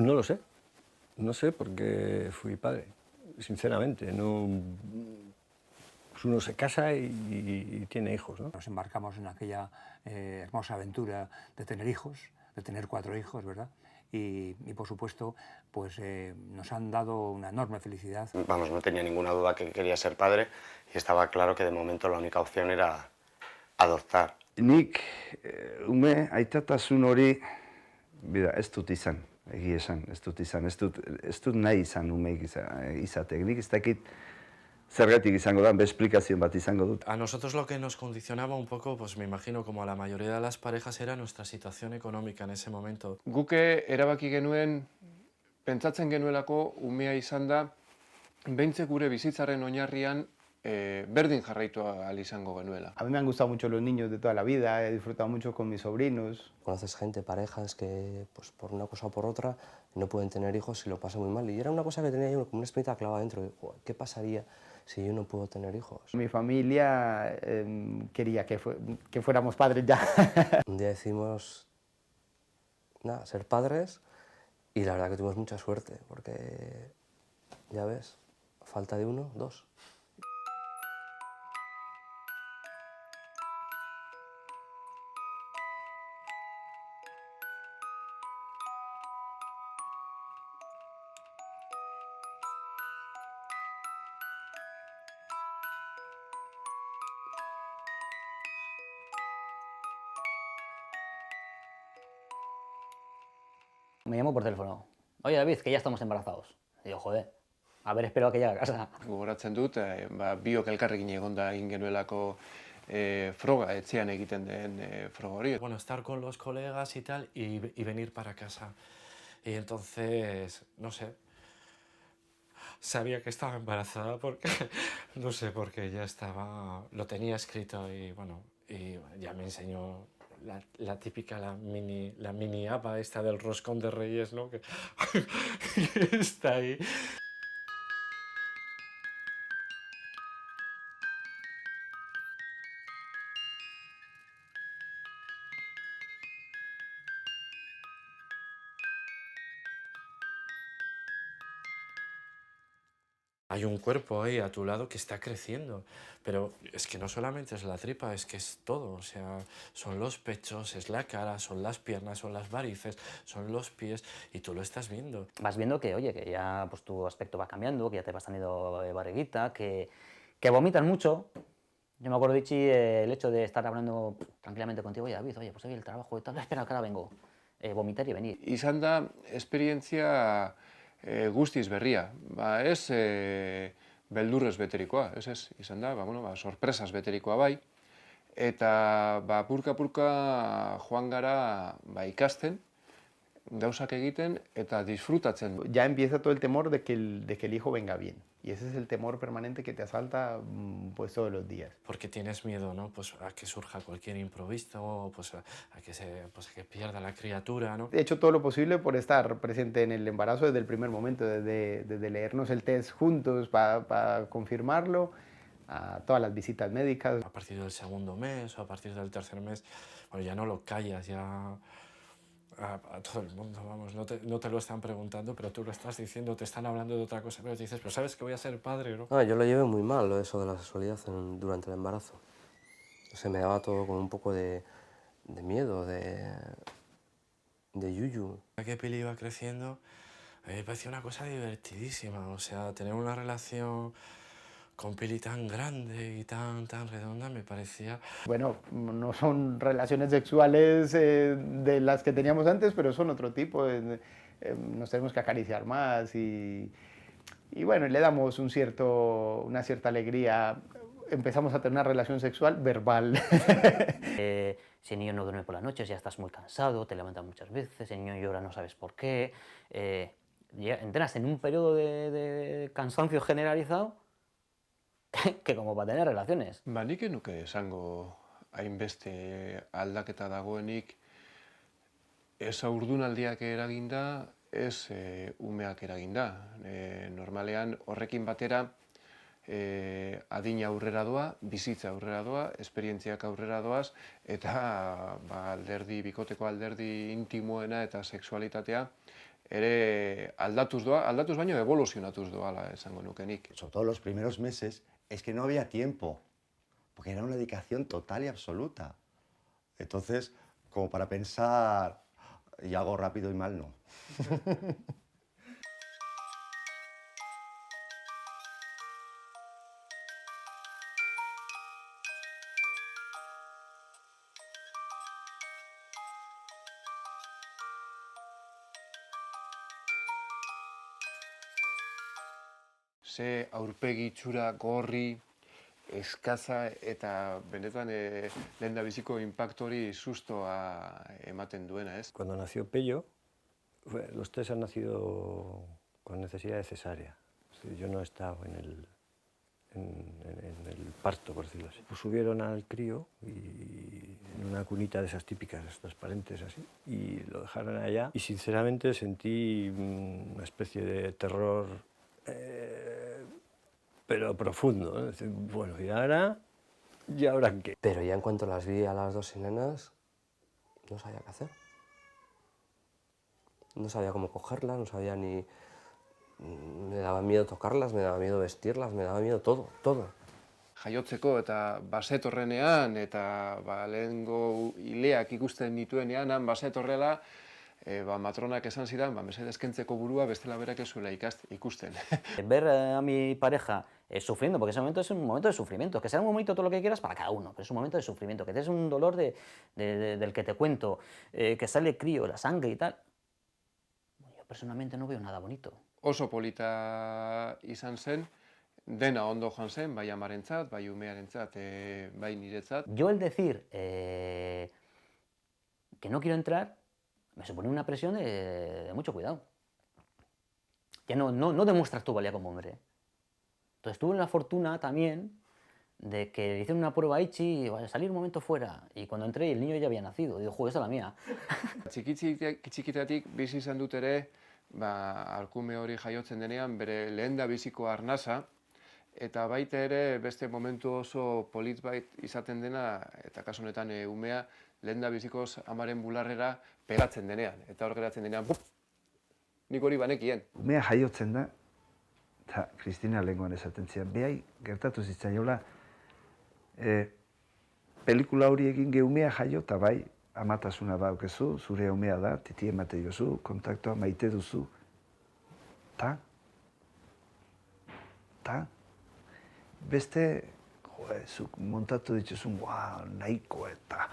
No lo sé. No sé porque fui padre, sinceramente. No, pues uno se casa y tiene hijos, ¿no? Nos embarcamos en aquella hermosa aventura de tener hijos, de tener 4 hijos, ¿verdad? Y por supuesto, pues nos han dado una enorme felicidad. Vamos, no tenía ninguna duda que quería ser padre y estaba claro que de momento la única opción era adoptar. Nik ume aitatasun hori, bida, ez dut izan, egia esan, ez dut izan, ez dut nahi izan ume izatek. Nik ez dakit zergatik izango da, esplikazio bat izango dut. A nosotros lo que nos condicionaba un poco, pues me imagino como a la mayoría de las parejas, era nuestra situación económica en ese momento. Guke erabaki genuen, pentsatzen genuelako umea izan da, behintzek gure bizitzaren oinarrian berdin jarraitu ahal izango genuela. A mí me han gustado mucho los niños de toda la vida, he disfrutado mucho con mis sobrinos. Conoces gente, parejas que pues por una cosa o por otra no pueden tener hijos y lo pasan muy mal. Y era una cosa que tenía yo como una espinita clavada dentro. De, ¿qué pasaría si yo no puedo tener hijos? Mi familia quería que fuéramos padres ya. Un día decidimos nada, ser padres y la verdad que tuvimos mucha suerte porque, ya ves, a falta de uno, dos. Me llamó por teléfono. Oye, David, que ya estamos embarazados. Y digo, joder, haber esperado a que llegue a casa. Gogoratzen dut, biok elkarrekin egonda egin genuelako froga, etxean egiten den froga hori. Bueno, estar con los colegas y tal, y venir para casa. Y entonces, no sé, sabía que estaba embarazada porque, no sé, porque ya estaba, lo tenía escrito y bueno, y ya me enseñó la típica, la mini apa esta del roscón de Reyes, ¿no? Que está ahí. Hay un cuerpo ahí a tu lado que está creciendo, pero es que no solamente es la tripa, es que es todo, o sea, son los pechos, es la cara, son las piernas, son las varices, son los pies, y tú lo estás viendo. Vas viendo que, oye, que ya pues, tu aspecto va cambiando, que ya te vas teniendo barriguita, que vomitas mucho. Yo me acuerdo, Dichi, el hecho de estar hablando tranquilamente contigo, oye, David, oye, pues hoy el trabajo y tal, espera, que ahora vengo, vomitar y venir. Izan da, esperientzia guztiz berria. Ez beldurrez beterikoa, ez, izan da, sorpresas beterikoa bai. Eta purka-purka joan gara ikasten, gauzak egiten eta disfrutatzen. Ya empieza todo el temor de que el hijo venga bien. Y ese es el temor permanente que te asalta pues todos los días. Porque tienes miedo, ¿no? Pues a que surja cualquier imprevisto, pues a que pierda la criatura, ¿no? He hecho todo lo posible por estar presente en el embarazo desde el primer momento, desde leernos el test juntos para confirmarlo, a todas las visitas médicas. A partir del segundo mes o a partir del tercer mes, bueno, ya no lo callas, ya a todo el mundo, vamos, no te lo están preguntando, pero tú lo estás diciendo, te están hablando de otra cosa, pero te dices, pero sabes que voy a ser padre, ¿no? No, yo lo llevé muy mal, eso de la sexualidad durante el embarazo. Se me daba todo con un poco de miedo, de yuyu. A que Pili iba creciendo, a mí me parecía una cosa divertidísima, o sea, tener una relación con Pili tan grande y tan redonda me parecía... Bueno, no son relaciones sexuales de las que teníamos antes, pero son otro tipo. Nos tenemos que acariciar más y bueno, le damos una cierta alegría. Empezamos a tener una relación sexual verbal. Si el niño no duerme por las noches, ya estás muy cansado, te levantas muchas veces, el niño llora, no sabes por qué. Entras en un periodo de cansancio generalizado que como para tener relaciones. Nik nuke esango hainbeste aldaketa dagoenik, ez haurdunaldiak eraginda, ez umeak eraginda. Normalean horrekin batera adina aurrera doa, bizitza aurrera doa, esperientziak aurrera doaz, eta bikoteko alderdi intimoena eta sexualitatea ere aldatuz baino evoluzionatuz doala esango nuke nik. Sobre todo los primeros meses, es que no había tiempo, porque era una dedicación total y absoluta. Entonces, como para pensar, y hago rápido y mal, no. Ze aurpegi itxura gorri, eskaza eta benetan lehendabiziko inpaktu hori sustoa ematen duena, ez? Cuando nació Pello, los tres han nacido con necesidad de cesárea. Es decir, yo no he estado en el parto, por decirlo así. Pues subieron al crío y en una cunita de esas típicas, transparentes así, y lo dejaron allá. Y sinceramente sentí una especie de terror, pero profundo, ¿no? Es decir, bueno, ¿y ahora qué? Pero ya en cuanto las vi a las dos nenas, no sabía qué hacer. No sabía cómo cogerlas, no sabía ni... Me daba miedo tocarlas, me daba miedo vestirlas, me daba miedo todo, todo. Jaiotzeko eta basetorrenean eta lehengo ileak ikusten nituenean, han basetorrela, matronak esan zidan, mesedez kentzeko burua bestela berak ez zuela ikusten. Ver a mi pareja sufriendo, porque ese momento es un momento de sufrimiento, que sea un momento todo lo que quieras para cada uno, pero es un momento de sufrimiento, que tienes un dolor del que te cuento, que sale crío, la sangre y tal. Yo personalmente no veo nada bonito. Oso polita izan zen, dena ondo joan zen, bai amarentzat, bai umearentzat, bai niretzat. Yo el decir que no quiero entrar me supone una presión de mucho cuidado. Ya no demuestras tu valía como hombre. Entonces tuve la fortuna también de que le hicieron una prueba a Itxi y vaya a salir un momento fuera. Y cuando entré el niño ya había nacido. Digo, joder, esa es la mía. Txikitatik bizi izan dut ere, alkume hori jaiotzen denean bere lehendabiziko arnasa, eta baita ere beste momentu oso polit bait izaten dena, eta kasu honetan umea lehendabizikoz amaren bularrera pegatzen denean, eta hor geratzen denean, nik hori banekien. Umea jaiotzen da, eta Kristina lehengoan esaten zian, behai gertatu zitzaiola, pelikula hori egin ge umea jaio, eta bai, amatasuna daukezu, zure umea da, titi emate diozu, kontaktua maite duzu, ta beste, zuk montatu dituzun, nahiko eta,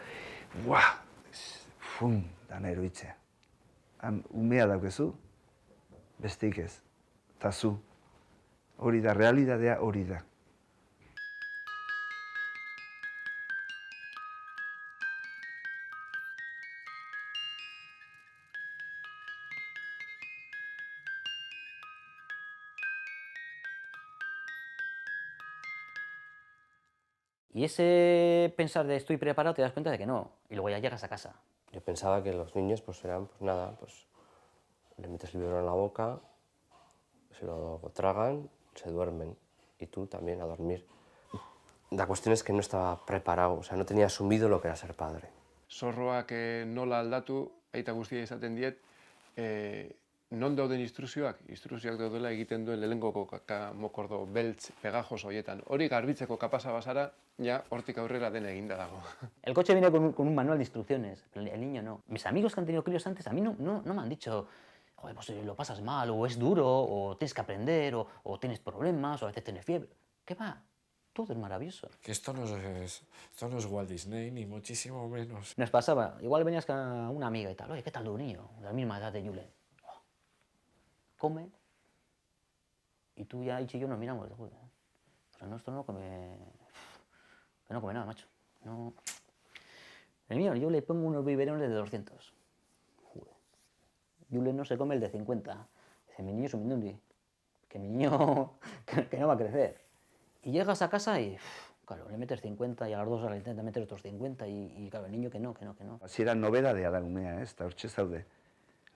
dana eroitzea. Han umea daukezu, besteik ez, eta zu, hori da, realidadea hori da. Y ese pensar de estoy preparado te das cuenta de que no, y luego ya llegas a casa. Yo pensaba que los niños pues eran, pues nada, pues le metes el biberón en la boca, se lo tragan, se duermen, y tú también a dormir. La cuestión es que no estaba preparado, o sea, no tenía asumido lo que era ser padre. Zorroak nola aldatu, aita guztia izaten diet, non dauden instrukzioak daudela egiten duen lehenengoko mokordo beltz pegajos horietan. Hori garbitzeko kapasa bazara, ja hortik aurrera dena eginda dago. El coche viene con un manual de instrucciones, pero el niño no. Mis amigos que han tenido críos antes, a mí no me han dicho, joder, pues lo pasas mal, o es duro, o tienes que aprender, o tienes problemas, o a veces tienes fiebre. ¿Qué va? Todo es maravilloso. Que esto no es Walt Disney, ni muchísimo menos. Nos pasaba, igual venías con una amiga y tal, oye, ¿qué tal tu niño? De la misma edad de Julen. Come, y tú ya, Itxi y yo nos miramos, joder, pero no, esto no come, que no come nada, macho. No. El mío, yo le pongo unos biberones de 200. Joder. Julen no se come el de 50. Dice, mi niño es un mindundi, que mi niño que no va a crecer. Y llegas a casa y, claro, le metes 50 y a las 2 horas le intentas meter otros 50 y claro, el niño que no. Hasiera nobedadea da umea, ez, eta hortxe zaude.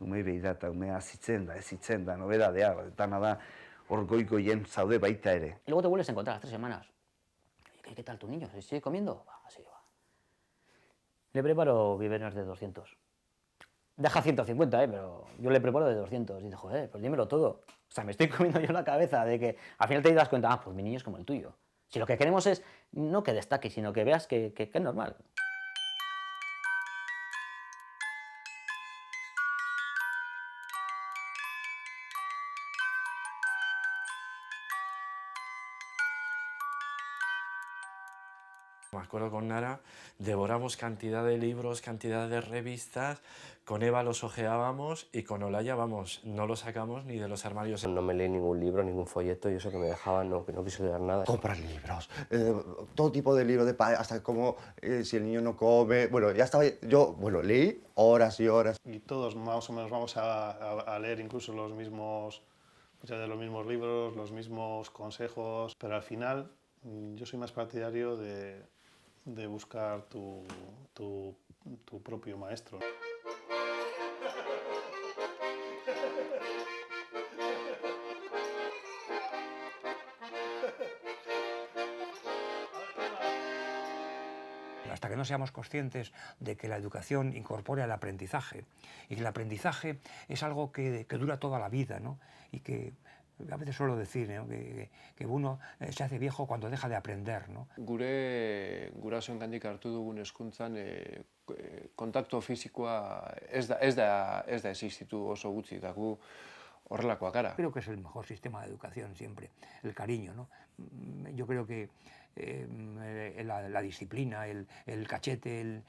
Umei behi da, eta umea azitzen da, ezitzen da, nobedadea, dana da, hor goikoien zaude baita ere. Y luego te vuelves a encontrar a las 3 semanas. ¿Qué tal tu niño? ¿Sigue comiendo? Va, sí, va. Le preparo biberones de 200. deja 150, pero yo le preparo de 200. Y dice, joder, pues dímelo todo. O sea, me estoy comiendo yo la cabeza de que al final te das cuenta, pues mi niño es como el tuyo. Si lo que queremos es no que destaque, sino que veas que es normal. Me acuerdo con Nara, devoramos cantidad de libros, cantidad de revistas, con Eva los ojeábamos y con Olaya, vamos, no los sacamos ni de los armarios. No me leí ningún libro, ningún folleto y eso que me dejaba, no quise leer nada. Comprar libros, todo tipo de libros, hasta como si el niño no come. Bueno, ya estaba, yo, leí horas y horas. Y todos más o menos vamos a leer incluso los mismos, muchas de los mismos libros, los mismos consejos, pero al final yo soy más partidario de buscar tu propio maestro. Hasta que no seamos conscientes de que la educación incorpora el aprendizaje y que el aprendizaje es algo que dura toda la vida, ¿no? Y que a veces suelo decir, ¿no? que uno se hace viejo cuando deja de aprender, ¿no? Gurasoengandik hartu dugun hezkuntzan kontaktu fisikoa ez da existitu oso gutxi, eta gu horrelakoak gara. Creo que es el mejor sistema de educación siempre, el cariño, ¿no? Yo creo que la disciplina, el cachete,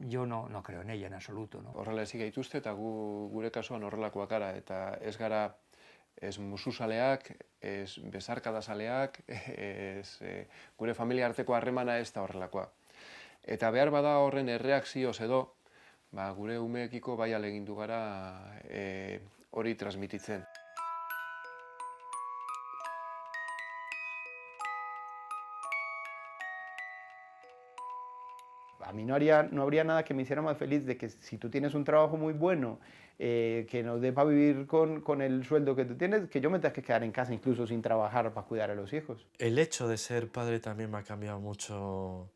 yo no creo en ella en absoluto, ¿no? Horrela ezik gaituzte eta gure kasuan horrelakoak gara, eta ez gara ez musuzaleak, ez bezarkadazaleak, gure familia arteko harremana ez da horrelakoa. Eta behar bada horren erreakzioz edo, gure umeekiko bai ahalegindu gara hori transmititzen. A mí no habría nada que me hiciera más feliz de que si tú tienes un trabajo muy bueno, que nos dé para vivir con el sueldo que tú tienes, que yo me tenga que quedar en casa incluso sin trabajar para cuidar a los hijos. El hecho de ser padre también me ha cambiado mucho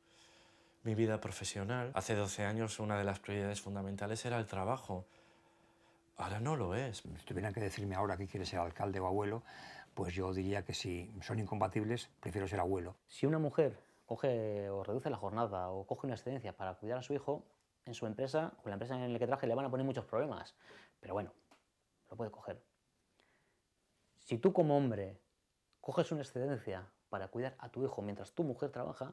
mi vida profesional. Hace 12 años una de las prioridades fundamentales era el trabajo. Ahora no lo es. Si tuvieran que decirme ahora que quiere ser alcalde o abuelo, pues yo diría que si son incompatibles, prefiero ser abuelo. Si una mujer coge o reduce la jornada o coge una excedencia para cuidar a su hijo, en su empresa o en la empresa en la que trabaje le van a poner muchos problemas. Pero bueno, lo puede coger. Si tú como hombre coges una excedencia para cuidar a tu hijo mientras tu mujer trabaja,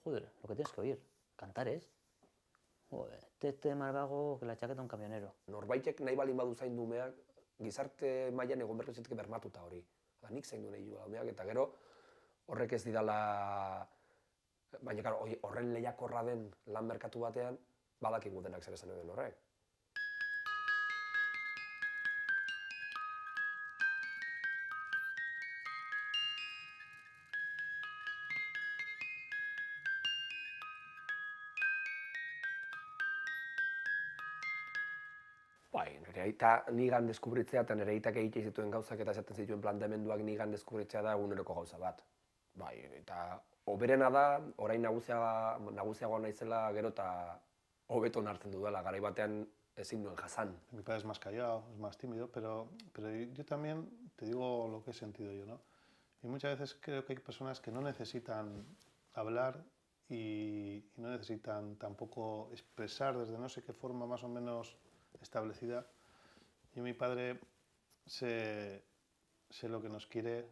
joder, lo que tienes que oír, cantares. Joder, este más vago que la chaqueta de un camionero. Norbaitek nahi balin badu zaindu umeak, gizarte mailan egon behar litzateke bermatuta hori. Nik zaindu nahi duela umeak, eta gero horrek ez didala... Baina, claro, horren lehiakorra den lan merkatu batean, badakigu denak zer esan duen horrek. Bai, nire aita nigan deskubritzea eta nire aitak egite zituen gauzak eta esaten zituen planteamenduak nigan deskubritzea da eguneroko gauza bat. Bai, eta hoberena da, orain nagusiagoa naizela gero eta hobeto hartzen dudala, garai batean ezin nuen jasan. Mi padre es más callado, es más tímido, pero yo también te digo lo que he sentido yo, ¿no? Y muchas veces creo que hay personas que no necesitan hablar y no necesitan tampoco expresar desde no sé qué forma más o menos establecida. Yo mi padre sé lo que nos quiere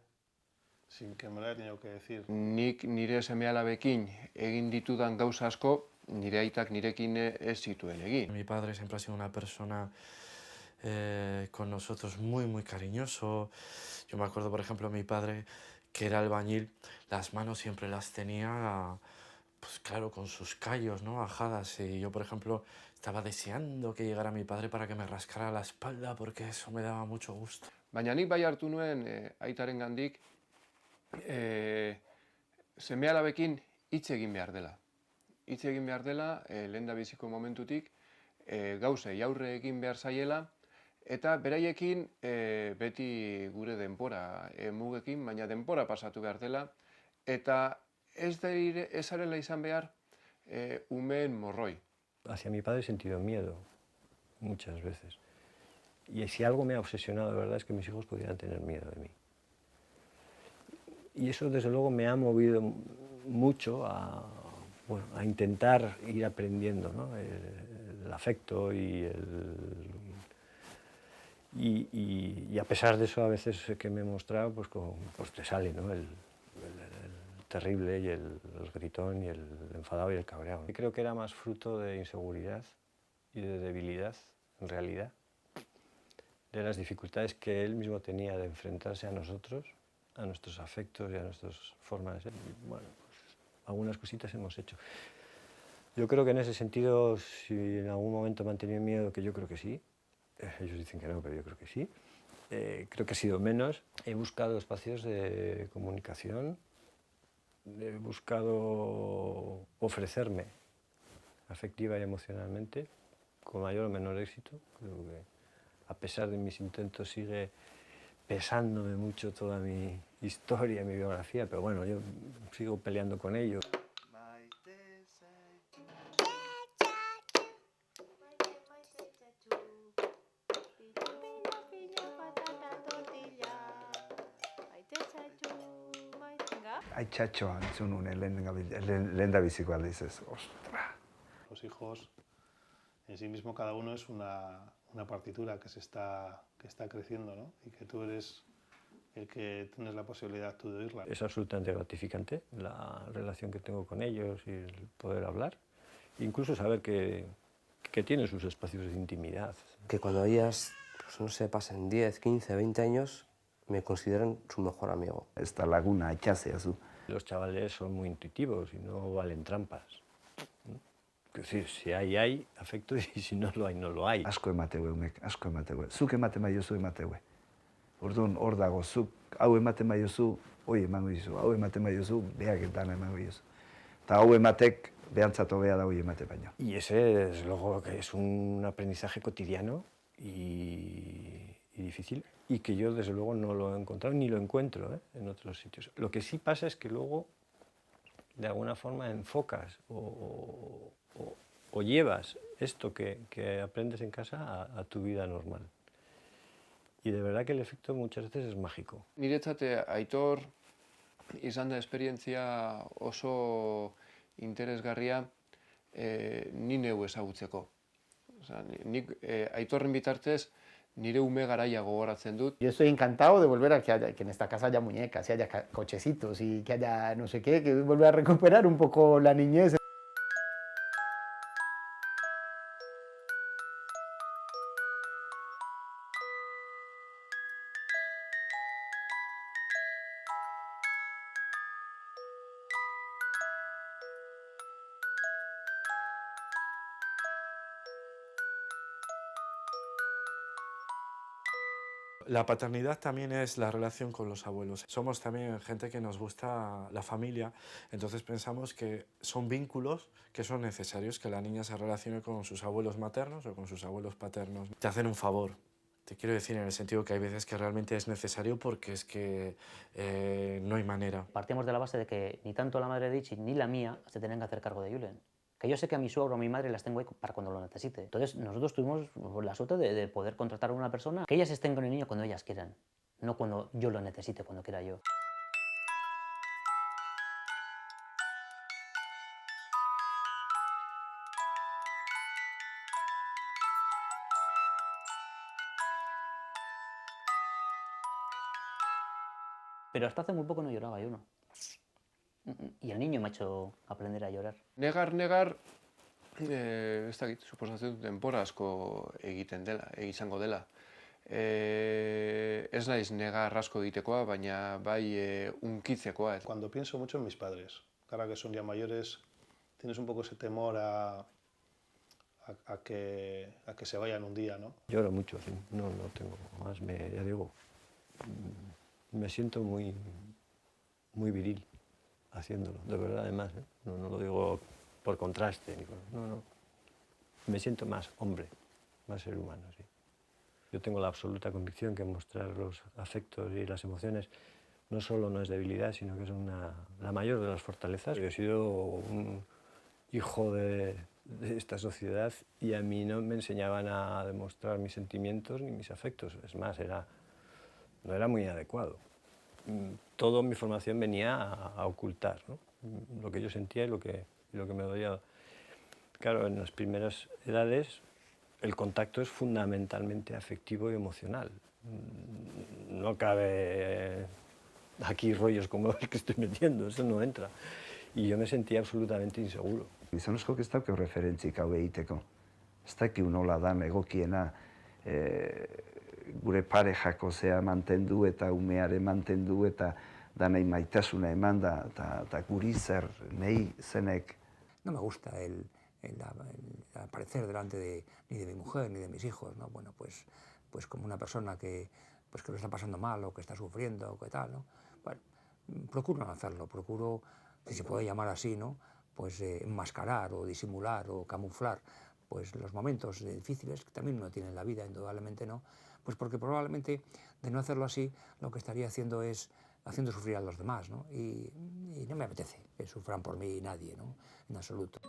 sin que me lo haya tenido que decir. Nik nire seme-alabekin egin ditudan gauza asko, nire aitak nirekin ez zituen egin. Mi padre siempre ha sido una persona con nosotros muy cariñoso. Yo me acuerdo, por ejemplo, mi padre, que era albañil, las manos siempre las tenía, pues claro, con sus callos, ¿no? Ajadas. Y yo, por ejemplo, estaba deseando que llegara mi padre para que me rascara la espalda, porque eso me daba mucho gusto. Baina nik bai hartu nuen aitarengandik seme-alabekin hitz egin behar dela. Hitz egin behar dela, lehendabiziko momentutik, gauzei aurre egin behar zaiela, eta beraiekin beti gure denbora mugekin, baina denbora pasatu behar dela, eta ez zarela izan behar umeen morroi. Hacia mi padre he sentido miedo. muchas veces. Y si algo me ha obsesionado de verdad es que mis hijos pudieran tener miedo de mí. Y eso desde luego me ha movido mucho a, bueno, a intentar ir aprendiendo, ¿no? El afecto y a pesar de eso a veces que me he mostrado, pues, pues te sale, ¿no? El terrible y el gritón y el enfadado y el cabreado. Y creo que era más fruto de inseguridad y de debilidad, en realidad, de las dificultades que él mismo tenía de enfrentarse a nosotros, a nuestros afectos y a nuestras formas de ser. Y, bueno, pues, algunas cositas hemos hecho. Yo creo que en ese sentido, si en algún momento he mantenido miedo, que yo creo que sí, ellos dicen que no, pero yo creo que sí, creo que ha sido menos. He buscado espacios de comunicación, he buscado ofrecerme afectiva y emocionalmente, con mayor o menor éxito. Creo que a pesar de mis intentos sigue pesándome mucho toda mi historia, mi biografía, pero bueno, yo sigo peleando con ello. Aitzachoa entzun nuen lehendabiziko aldiz ez. Ostra. Los hijos, en sí mismo cada uno es una partitura que está creciendo, ¿no? Y que tú eres el que tienes la posibilidad tú de oírla. Es absolutamente gratificante la relación que tengo con ellos y el poder hablar, incluso saber que tienen sus espacios de intimidad. Que cuando ellas, pues no sé, pasen 10, 15, 20 años, me consideran su mejor amigo. Esta laguna itxaseazu. Los chavales son muy intuitivos y no valen trampas. Es decir, si hay afecto y si no lo hay, no lo hay. Asko emateue umek, asko emateue. Zuk ematen baiozu emateue. Orduan hor dago, zuk hau ematen baiozu, hoi emango dizu, hau ematen baiozu, beak dana emango dizu. Eta hau ematek behantzat hobea da hoi emate baino. Y ese, desde luego, que es un aprendizaje cotidiano y difícil, y que yo, desde luego, no lo he encontrado ni lo encuentro en otros sitios. Lo que sí pasa es que luego, de alguna forma, enfocas o llevas esto que aprendes en casa a tu vida normal. Y de verdad que el efecto muchas veces es mágico. Niretzat Aitor izan da esperientzia oso interesgarria ni neu ezagutzeko. Osea, nik Aitorren bitartez nire ume garaia gogoratzen dut. Yo estoy encantado de volver a que en esta casa haya muñecas, y haya cochecitos y que haya no sé qué, que volver a recuperar un poco la niñez. La paternidad también es la relación con los abuelos. Somos también gente que nos gusta la familia, entonces pensamos que son vínculos que son necesarios, que la niña se relacione con sus abuelos maternos o con sus abuelos paternos. Te hacen un favor. Te quiero decir en el sentido que hay veces que realmente es necesario porque es que no hay manera. Partimos de la base de que ni tanto la madre de Ichi ni la mía se tienen que hacer cargo de Julen. Que yo sé que a mi suegro o a mi madre las tengo ahí para cuando lo necesite. Entonces nosotros tuvimos la suerte de poder contratar a una persona que ellas estén con el niño cuando ellas quieran, no cuando yo lo necesite, cuando quiera yo. Pero hasta hace muy poco no lloraba yo, ¿no? Y el niño me ha hecho aprender a llorar. Negar, ez dakit, suposatzen dut denbora asko izango dela. Ez naiz negar asko egitekoa, baina bai unkitzekoa. Cuando pienso mucho en mis padres, ahora que son ya mayores, tienes un poco ese temor a que se vayan un día, ¿no? Lloro mucho, sí. No tengo más, ya digo, me siento muy viril haciéndolo, de verdad, además, ¿eh? No lo digo por contraste, no. Me siento más hombre, más ser humano, sí. Yo tengo la absoluta convicción que mostrar los afectos y las emociones no solo no es debilidad, sino que es la mayor de las fortalezas. Yo he sido un hijo de de esta sociedad y a mí no me enseñaban a demostrar mis sentimientos ni mis afectos. Es más, no era muy adecuado. Toda mi formación venía a ocultar, ¿no? Lo que yo sentía y lo que me dolía. Claro, en las primeras edades el contacto es fundamentalmente afectivo y emocional. No cabe aquí rollos como el que estoy metiendo, eso no entra. Y yo me sentía absolutamente inseguro. Gizonezkoak ez dauka referentzik hau egiteko. Ez dakigu nola dan egokiena gure parejako zea mantendu eta umeare mantendu eta danei maitasuna eman da eta guri zer nahi zenek. No me gusta el aparecer delante ni de mi mujer ni de mis hijos, ¿no? Bueno, pues como una persona que lo está pasando mal o que está sufriendo o que tal, ¿no? Bueno, procuro no hacerlo, procuro, si se puede llamar así, ¿no? Pues enmascarar o disimular o camuflar pues los momentos difíciles que también uno tiene en la vida, indudablemente, ¿no? Pues porque probablemente de no hacerlo así lo que estaría haciendo es haciendo sufrir a los demás, ¿no? Y no me apetece que sufran por mí nadie, ¿no? En absoluto.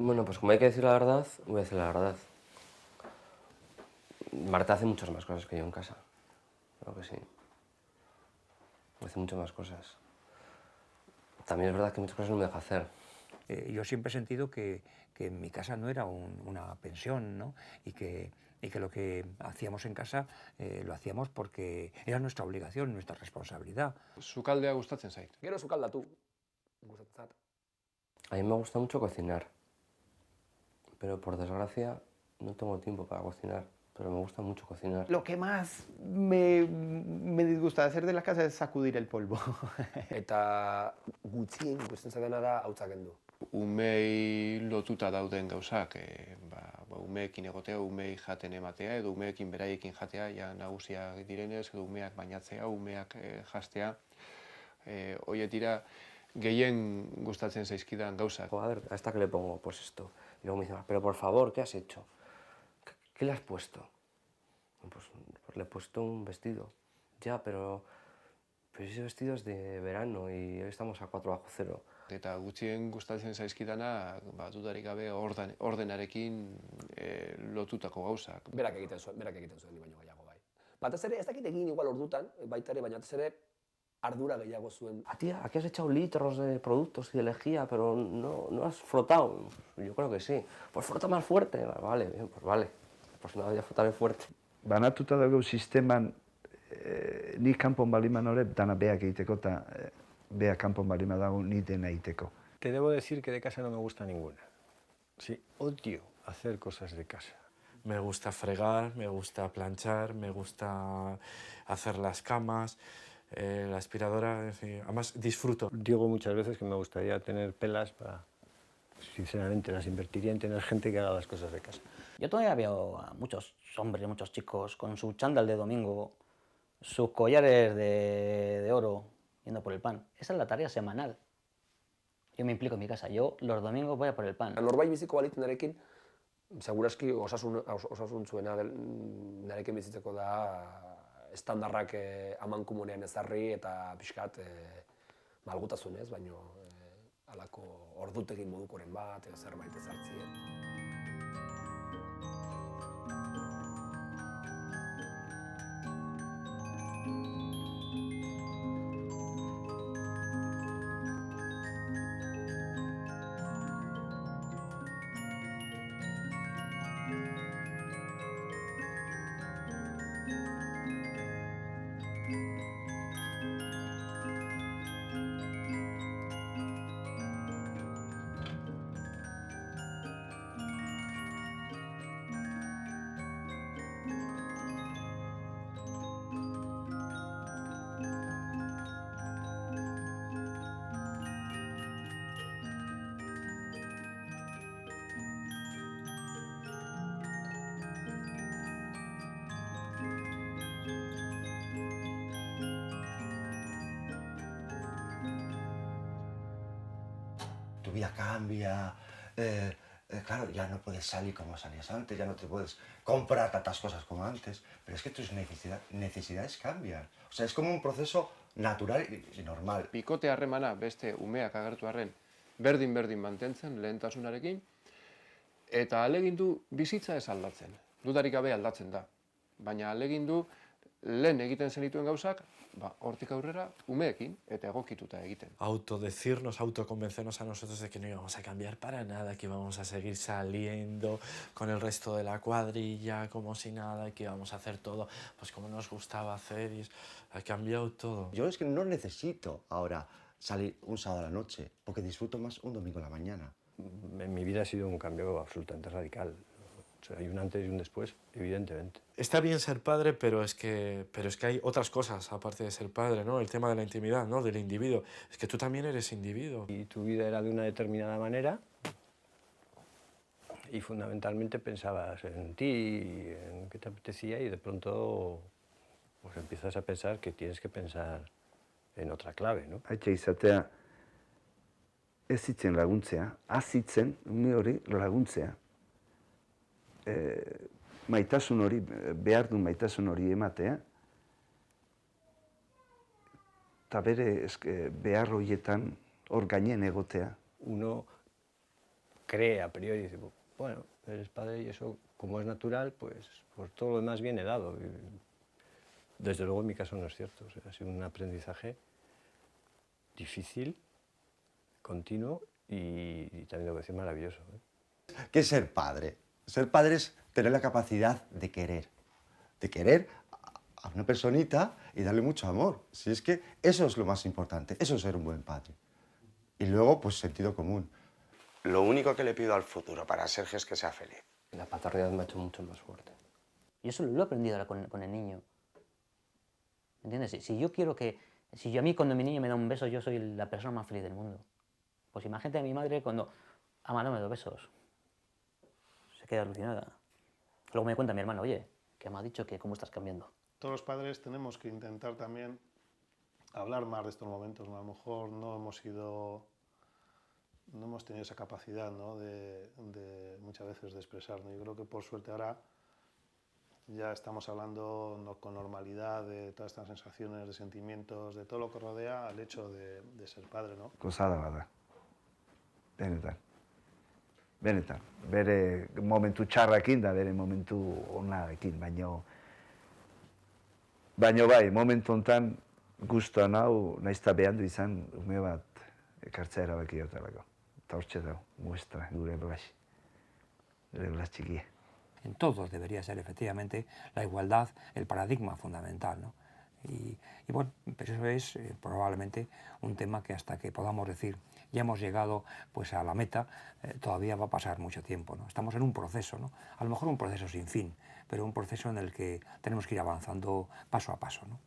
Bueno, pues como hay que decir la verdad, voy a decir la verdad. Marta hace muchas más cosas que yo en casa. Creo que sí. Hace muchas más cosas. También es verdad que muchas cosas no me deja hacer. Yo siempre he sentido que en mi casa no era una pensión, ¿no? Y que lo que hacíamos en casa lo hacíamos porque era nuestra obligación, nuestra responsabilidad. Sukaldea gustatzen zait. Gero sukaldatu. Gustatzen zait. A mí me gusta mucho cocinar, pero por desgracia no tengo tiempo para cocinar, pero me gusta mucho cocinar. Lo que más me disgusta hacer de la casa es sacudir el polvo. Eta gutxien gustatzen zaidana da hautza kendu. Umei lotuta dauden gauzak, umeekin egotea, umei jaten ematea, edo umeekin beraiekin jatea, ja nagusia direnez, edo umeak bainatzea, umeak jastea. Horiek dira gehien gustatzen zaizkidan gauzak. A ver, ¿a esta qué le pongo? Pues esto. Y luego me dice, pero por favor, ¿qué has hecho? ¿Qué le has puesto? Pues le he puesto un vestido. Ya, pero ese vestido es de verano y hoy estamos a 4°C. Eta gutxien gustatzen zaizkidana, dudarik gabe ordenarekin lotutako gauzak. Berak egiten zuen, ni baino gehiago bai. Batez ere, ez dakit egin igual ordutan, baita ere, baina batez ere ardura gehiago zuen. Tía, aquí has echado litros de productos y de lejía, pero no has frotado. Yo creo que sí. Pues frota más fuerte. Vale, bien, pues vale. Pues no voy a frotar fuerte. Banatuta dago sisteman, ni kanpon baliman hori, dana beak egiteko eta beak kanpon balima dago ni dena egiteko. Te debo decir que de casa no me gusta ninguna. Sí, odio hacer cosas de casa. Me gusta fregar, me gusta planchar, me gusta hacer las camas, la aspiradora, en fin, además disfruto. Digo muchas veces que me gustaría tener pelas para, sinceramente, las invertiría en tener gente que haga las cosas de casa. Yo todavía veo a muchos hombres, muchos chicos con su chándal de domingo, sus collares de oro, yendo por el pan. Esa es la tarea semanal. Yo me implico en mi casa. Yo los domingos voy a por el pan. Norbait biziko balitu narekin, seguraski osasuntzuena narekin bizitzeko da estandarrak amankomunean ezarri eta pixkat malgutasunez, baino halako ordutegi modukoren bat, zerbait ezartzien. tu vida cambia, claro, ya no puedes salir como salías antes, ya no te puedes comprar tantas cosas como antes, pero es que tus necesidades cambian. O sea, es como un proceso natural y normal. Bikote harremana beste umeak agertu arren berdin mantentzen lehentasunarekin, eta ahalegindu bizitza ez aldatzen. Dudarik gabe aldatzen da. Baina ahalegindu lehen egiten zenituen gauzak, hortik aurrera umeekin eta egokituta egiten. Autodecirnos, autoconvencernos a nosotros de que no íbamos a cambiar para nada, que íbamos a seguir saliendo con el resto de la cuadrilla como si nada, que íbamos a hacer todo pues como nos gustaba hacer y ha cambiado todo. Yo es que no necesito ahora salir un sábado a la noche, porque disfruto más un domingo a la mañana. En mi vida ha sido un cambio absolutamente radical. O sea, hay un antes y un después, evidentemente. Está bien ser padre, pero es que hay otras cosas aparte de ser padre, ¿no? El tema de la intimidad, ¿no? Del individuo. Es que tú también eres individuo. Y tu vida era de una determinada manera y fundamentalmente pensabas en ti, en qué te apetecía y de pronto pues empiezas a pensar que tienes que pensar en otra clave, ¿no? Haitxe izatea ez zitzen laguntzea, azitzen ume hori laguntzea. Maitasun hori, behar du maitasun hori ematea, eta bere behar horietan hor gainen egotea. Uno cree a priori, dice, bueno, eres padre y eso, como es natural, pues todo lo demás viene dado. Y, desde luego en mi caso no es cierto, o sea, ha sido un aprendizaje difícil, continuo y también debo decir maravilloso, ¿eh? ¿Qué es ser padre? Ser padre es tener la capacidad de querer a una personita y darle mucho amor. Si es que eso es lo más importante, eso es ser un buen padre. Y luego, pues sentido común. Lo único que le pido al futuro para Sergio es que sea feliz. La paternidad me ha hecho mucho más fuerte. Y eso lo he aprendido ahora con el niño. ¿Entiendes? Si yo quiero que... Si yo a mí cuando mi niño me da un beso, yo soy la persona más feliz del mundo. Pues imagínate a mi madre cuando ama, no me da besos. Se queda alucinada. Luego me cuenta mi hermano, oye, que me ha dicho que cómo estás cambiando. Todos los padres tenemos que intentar también hablar más de estos momentos, ¿no? A lo mejor no hemos tenido esa capacidad, ¿no? de muchas veces de expresar, ¿no? Yo creo que por suerte ahora ya estamos hablando con normalidad de todas estas sensaciones, de sentimientos, de todo lo que rodea al hecho de ser padre, ¿no? Gozada bada. Benetan. Bere momentu txarrakin da bere momentu onarekin, baino bai, momentu honetan guztuan hau naizta behandu izan ume bat ekartzea erabaki diotelako. Eta hortxe dago, muestra, gure blas txikia. En todos debería ser efectivamente la igualdad el paradigma fundamental, ¿no? Y bueno, pues eso es probablemente un tema que hasta que podamos decir ya hemos llegado pues a la meta, todavía va a pasar mucho tiempo, ¿no? Estamos en un proceso, ¿no? A lo mejor un proceso sin fin, pero un proceso en el que tenemos que ir avanzando paso a paso, ¿no?